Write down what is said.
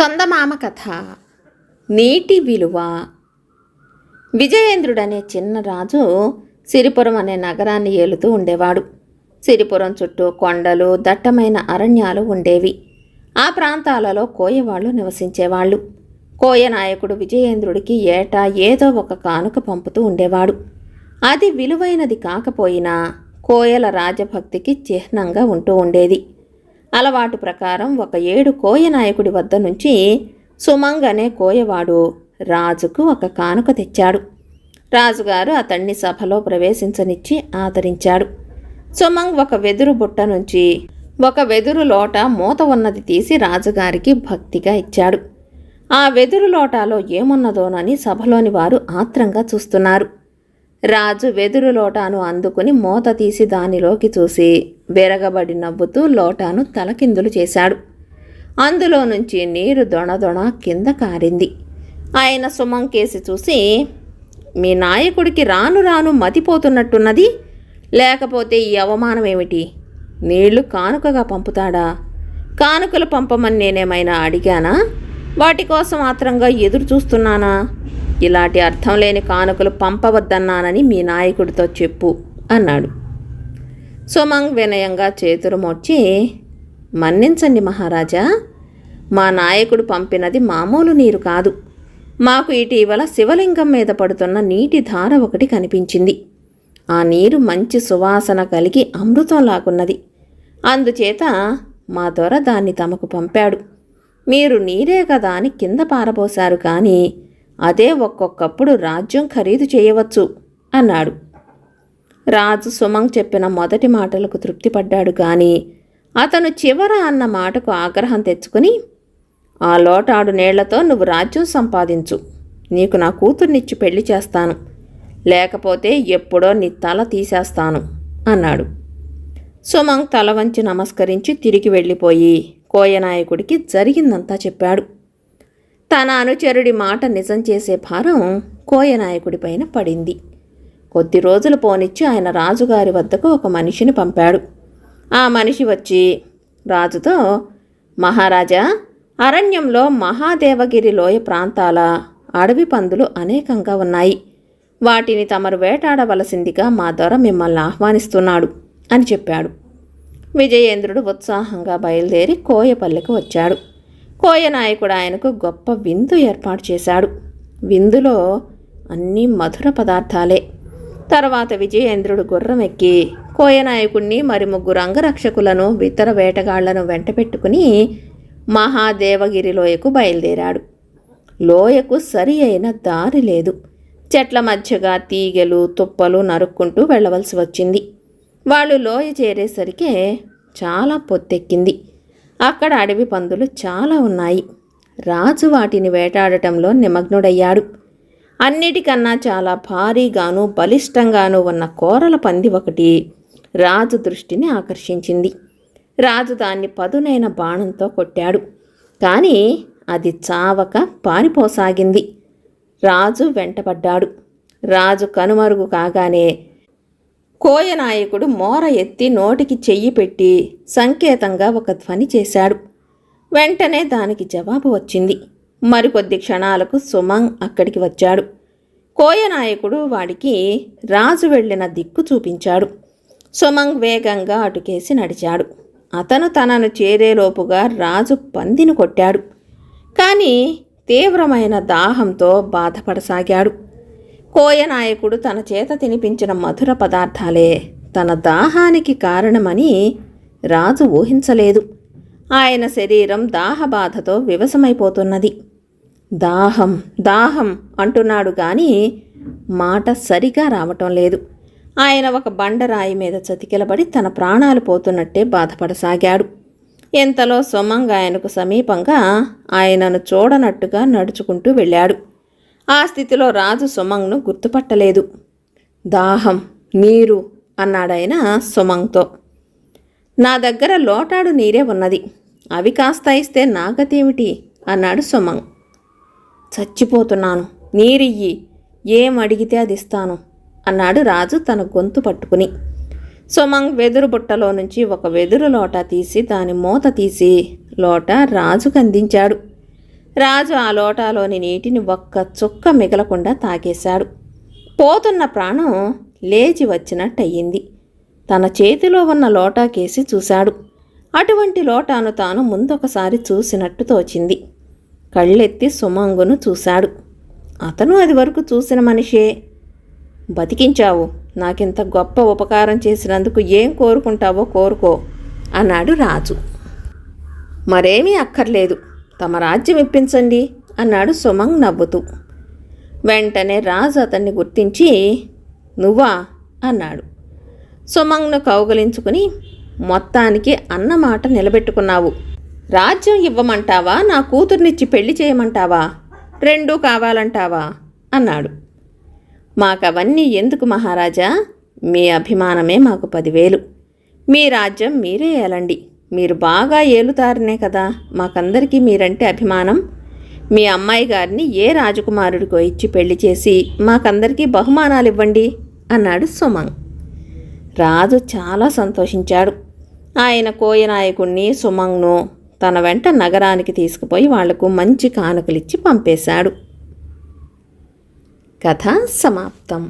చందమామ కథ. నీటి విలువ. విజయేంద్రుడనే చిన్న రాజు సిరిపురం అనే నగరాన్ని ఏలుతూ ఉండేవాడు. సిరిపురం చుట్టూ కొండలు, దట్టమైన అరణ్యాలు ఉండేవి. ఆ ప్రాంతాలలో కోయవాళ్ళు నివసించేవాళ్ళు. కోయ నాయకుడు విజయేంద్రుడికి ఏటా ఏదో ఒక కానుక పంపుతూ ఉండేవాడు. అది విలువైనది కాకపోయినా కోయల రాజభక్తికి చిహ్నంగా ఉంటూ ఉండేది. అలవాటు ప్రకారం ఒక ఏడు కోయ నాయకుడి వద్ద నుంచి సుమంగ్ అనే కోయవాడు రాజుకు ఒక కానుక తెచ్చాడు. రాజుగారు అతన్ని సభలో ప్రవేశించనిచ్చి ఆదరించాడు. సుమంగ్ ఒక వెదురు బుట్ట నుంచి ఒక వెదురు లోట మూత ఉన్నది తీసి రాజుగారికి భక్తిగా ఇచ్చాడు. ఆ వెదురు లోటాలో ఏమున్నదోనని సభలోని వారు ఆత్రంగా చూస్తున్నారు. రాజు వెదురు లోటాను అందుకుని మూత తీసి దానిలోకి చూసి విరగబడి నవ్వుతూ లోటాను తలకిందులు చేశాడు. అందులో నుంచి నీరు దొణదొణ కింద కారింది. ఆయన సుమంగ్ కేసి చూసి, మీ నాయకుడికి రాను రాను మతిపోతున్నట్టున్నది, లేకపోతే ఈ అవమానం ఏమిటి? నీళ్లు కానుకగా పంపుతాడా? కానుకలు పంపమని నేనేమైనా అడిగానా? వాటి కోసం ఆత్రంగా ఎదురు చూస్తున్నానా? ఇలాంటి అర్థం లేని కానుకలు పంపవద్దన్నానని మీ నాయకుడితో చెప్పు అన్నాడు. సుమంగ్ వినయంగా చేతులు మోడ్చి, మన్నించండి మహారాజా, మా నాయకుడు పంపినది మామూలు నీరు కాదు. మాకు ఇటీవల శివలింగం మీద పడుతున్న నీటి ధార ఒకటి కనిపించింది. ఆ నీరు మంచి సువాసన కలిగి అమృతం లాగున్నది. అందుచేత మా దొర దాన్ని తమకు పంపాడు. మీరు నీరే కదా అని కింద పారబోశారు, కానీ అదే ఒక్కొక్కప్పుడు రాజ్యం ఖరీదు చేయవచ్చు అన్నాడు. రాజు సుమంగ్ చెప్పిన మొదటి మాటలకు తృప్తిపడ్డాడు, కానీ అతను చివర అన్న మాటకు ఆగ్రహం తెచ్చుకుని, ఆ లోటాడు నీళ్లతో నువ్వు రాజ్యం సంపాదించు, నీకు నా కూతుర్నిచ్చి పెళ్లి చేస్తాను, లేకపోతే ఎప్పుడో నీ తల తీసేస్తాను అన్నాడు. సుమంగ్ తల వంచి నమస్కరించి తిరిగి వెళ్ళిపోయి కోయనాయకుడికి జరిగిందంతా చెప్పాడు. తన అనుచరుడి మాట నిజం చేసే భారం కోయనాయకుడిపైన పడింది. కొద్ది రోజులు పోనిచ్చి ఆయన రాజుగారి వద్దకు ఒక మనిషిని పంపాడు. ఆ మనిషి వచ్చి రాజుతో, మహారాజా, అరణ్యంలో మహాదేవగిరి లోయ ప్రాంతాల అడవి పందులు అనేకంగా ఉన్నాయి. వాటిని తమరు వేటాడవలసిందిగా మా దొర మిమ్మల్ని ఆహ్వానిస్తున్నాడు అని చెప్పాడు. విజయేంద్రుడు ఉత్సాహంగా బయలుదేరి కోయపల్లెకు వచ్చాడు. కోయనాయకుడు ఆయనకు గొప్ప విందు ఏర్పాటు చేశాడు. విందులో అన్నీ మధుర పదార్థాలే. తర్వాత విజయేంద్రుడు గుర్రం ఎక్కి కోయనాయకుడిని మరి 3 అంగరక్షకులను, ఇతర వేటగాళ్లను వెంట పెట్టుకుని మహాదేవగిరి లోయకు బయలుదేరాడు. లోయకు సరి అయిన దారి లేదు. చెట్ల మధ్యగా తీగెలు, తుప్పలు నరుక్కుంటూ వెళ్ళవలసి వచ్చింది. వాళ్ళు లోయ చేరేసరికే చాలా పొత్తెక్కింది. అక్కడ అడవి పందులు చాలా ఉన్నాయి. రాజు వాటిని వేటాడటంలో నిమగ్నుడయ్యాడు. అన్నిటికన్నా చాలా భారీగాను బలిష్టంగాను ఉన్న కోరల పంది ఒకటి రాజు దృష్టిని ఆకర్షించింది. రాజు దాన్ని పదునైన బాణంతో కొట్టాడు, కానీ అది చావక పారిపోసాగింది. రాజు వెంటపడ్డాడు. రాజు కనుమరుగు కాగానే కోయనాయకుడు మోర ఎత్తి నోటికి చెయ్యి పెట్టి సంకేతంగా ఒక ధ్వని చేశాడు. వెంటనే దానికి జవాబు వచ్చింది. మరికొద్ది క్షణాలకు సుమంగ్ అక్కడికి వచ్చాడు. కోయనాయకుడు వాడికి రాజు వెళ్ళిన దిక్కు చూపించాడు. సుమంగ్ వేగంగా అటుకేసి నడిచాడు. అతను తనను చేరేలోపుగా రాజు పందిని కొట్టాడు, కానీ తీవ్రమైన దాహంతో బాధపడసాగాడు. కోయనాయకుడు తన చేత తినిపించిన మధుర పదార్థాలే తన దాహానికి కారణమని రాజు ఊహించలేదు. ఆయన శరీరం దాహబాధతో వివశమైపోతున్నది. దాహం దాహం అంటున్నాడు, కానీ మాట సరిగా రావటం లేదు. ఆయన ఒక బండరాయి మీద చతికిలబడి తన ప్రాణాలు పోతున్నట్టే బాధపడసాగాడు. ఇంతలో సుమంగ్ ఆయనకు సమీపంగా ఆయనను చూడనట్టుగా నడుచుకుంటూ వెళ్ళాడు. ఆ స్థితిలో రాజు సుమంగ్ను గుర్తుపట్టలేదు. దాహం, నీరు అన్నాడాయన సుమంగ్తో. నా దగ్గర లోటాడు నీరే ఉన్నది, అవి కాస్త ఇస్తే నా గతేమిటి అన్నాడు సుమంగ్. చచ్చిపోతున్నాను, నీరియ్యి, ఏం అడిగితే అది ఇస్తాను అన్నాడు రాజు తన గొంతు పట్టుకుని. సుమంగ్ వెదురు బుట్టలో నుంచి ఒక వెదురు లోటా తీసి దాని మూత తీసి లోట రాజుకు అందించాడు. రాజు ఆ లోటాలోని నీటిని ఒక్క చుక్క మిగలకుండా తాగేశాడు. పోతున్న ప్రాణం లేచి వచ్చినట్టయింది. తన చేతిలో ఉన్న లోటాకేసి చూశాడు. అటువంటి లోటాను తాను ముందొకసారి చూసినట్టు తోచింది. కళ్ళెత్తి సుమంగును చూశాడు. అతను అది వరకు చూసిన మనిషే. బతికించావు, నాకింత గొప్ప ఉపకారం చేసినందుకు ఏం కోరుకుంటావో కోరుకో అన్నాడు రాజు. మరేమీ అక్కర్లేదు, తమ రాజ్యం ఇప్పించండి అన్నాడు సుమంగ్ నవ్వుతూ. వెంటనే రాజు అతన్ని గుర్తించి, నువ్వా అన్నాడు. సుమంగ్ను కౌగలించుకుని, మొత్తానికి అన్నమాట నిలబెట్టుకున్నావు. రాజ్యం ఇవ్వమంటావా, నా కూతుర్నిచ్చి పెళ్లి చేయమంటావా, రెండూ కావాలంటావా అన్నాడు. మాకవన్నీ ఎందుకు మహారాజా, మీ అభిమానమే మాకు 10,000. మీ రాజ్యం మీరే ఏలండి, మీరు బాగా ఏలుతారనే కదా మాకందరికీ మీరంటే అభిమానం. మీ అమ్మాయి గారిని ఏ రాజకుమారుడికో ఇచ్చి పెళ్లి చేసి మాకందరికీ బహుమానాలు ఇవ్వండి అన్నాడు సుమంగ్. రాజు చాలా సంతోషించాడు. ఆయన కోయనాయకుణ్ణి సుమంగ్ను తన వెంట నగరానికి తీసుకుపోయి వాళ్లకు మంచి కానుకలిచ్చి పంపేశాడు. కథ సమాప్తం.